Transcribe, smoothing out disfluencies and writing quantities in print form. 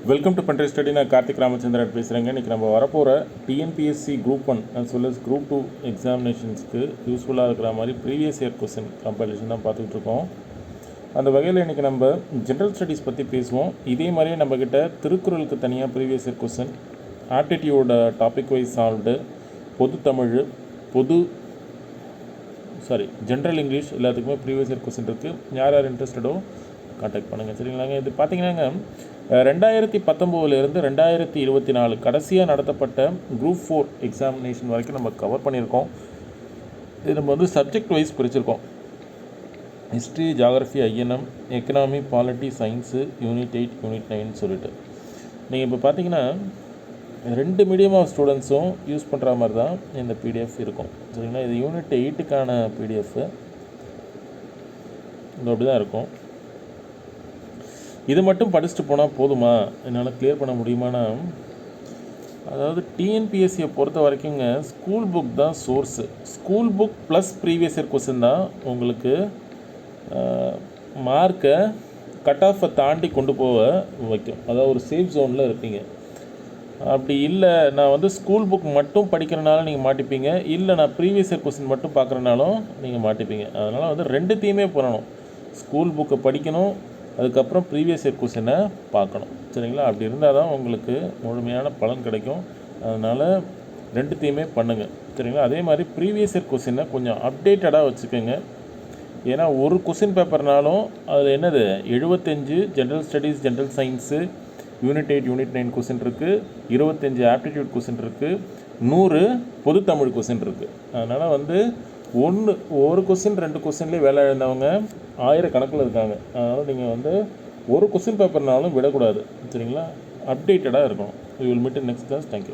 Welcome to பண்ட்ரி study. நான் கார்த்திக் ராமச்சந்திரன் பேசுகிறேங்க. இன்றைக்கி நம்ம வரப்போகிற TNPSC group 1 as well as group 2 எக்ஸாமினேஷன்ஸ்க்கு யூஸ்ஃபுல்லாக இருக்கிற மாதிரி ப்ரீவியஸ் இயர் கொஸ்டின் கம்பைலேஷன் தான் பார்த்துக்கிட்டு இருக்கோம். அந்த வகையில் இன்றைக்கி நம்ம ஜென்ரல் ஸ்டடீஸ் பற்றி பேசுவோம். இதே மாதிரியே நம்மக்கிட்ட திருக்குறளுக்கு தனியாக previous year question, aptitude topic wise solved, பொது தமிழ், ஜென்ரல் இங்கிலீஷ் எல்லாத்துக்குமே ப்ரீவியஸ் இயர் கொஸ்டின் இருக்குது. யார் யார் இன்ட்ரெஸ்டடோ கான்டாக்ட் பண்ணுங்கள். சரிங்களாங்க. இது பார்த்திங்கன்னாங்க 2019 2024 கடைசியாக நடத்தப்பட்ட குரூப் 4 எக்ஸாமினேஷன் வரைக்கும் நம்ம கவர் பண்ணியிருக்கோம். இது நம்ம வந்து சப்ஜெக்ட் வைஸ் பிரிச்சிருக்கோம். History, geography, INM, economy, polity, science, unit 8, unit 9 சொல்லிட்டு நீங்கள் இப்போ பார்த்தீங்கன்னா 2 மீடியம் ஆஃப் ஸ்டூடெண்ட்ஸும் யூஸ் பண்ணுற மாதிரி தான் இந்த பிடிஎஃப் இருக்கும். சரிங்களா. இது யூனிட் 8க்கான பிடிஎஃப். இது அப்படி தான் இருக்கும். இது மட்டும் படிச்சுட்டு போனால் போதுமா, என்னால் கிளியர் பண்ண முடியுமானா, அதாவது டிஎன்பிஎஸ்சியை பொறுத்த வரைக்குங்க ஸ்கூல் புக் தான் source. School book plus previous year question தான் உங்களுக்கு மார்க்கை கட் ஆஃபை தாண்டி கொண்டு போக வைக்கும். அதாவது ஒரு சேஃப் ஜோனில் இருப்பீங்க. அப்படி இல்லை, நான் வந்து ஸ்கூல் புக் மட்டும் படிக்கிறனால நீங்கள் மாட்டிப்பீங்க, இல்லை நான் ப்ரீவியஸ் இயர் கொஸ்டின் மட்டும் பார்க்குறனாலும் நீங்கள் மாட்டிப்பீங்க. அதனால் வந்து ரெண்டுத்தையுமே பண்ணணும். ஸ்கூல் புக்கை படிக்கணும், அதுக்கப்புறம் ப்ரீவியஸ் இயர் கொஸ்டினை பார்க்கணும். சரிங்களா. அப்படி இருந்தால் தான் உங்களுக்கு முழுமையான பலன் கிடைக்கும். அதனால் ரெண்டுத்தையுமே பண்ணுங்கள். சரிங்களா. அதே மாதிரி ப்ரீவியஸ் இயர் கொஸ்டினை கொஞ்சம் அப்டேட்டடாக வச்சுக்கோங்க. ஏன்னா ஒரு கொஸ்டின் பேப்பர்னாலும் அதில் என்னது 75 general studies, general science, unit 8, unit 9 question இருக்குது, 25 ஆப்டிடியூட் கொஸ்டின் இருக்குது, 100 பொது தமிழ் கொஸ்டின் இருக்குது. அதனால் வந்து ஒரு கொஸ்டின் 2 கொஸ்டின்லேயே வேலை எழுந்தவங்க 1000 கணக்கில் இருக்காங்க. அதனால் நீங்கள் வந்து ஒரு கொஸ்டின் பேப்பர்னாலும் விடக்கூடாது. சரிங்களா. அப்டேட்டடாக இருக்கணும். You will meet in next class. Thank you.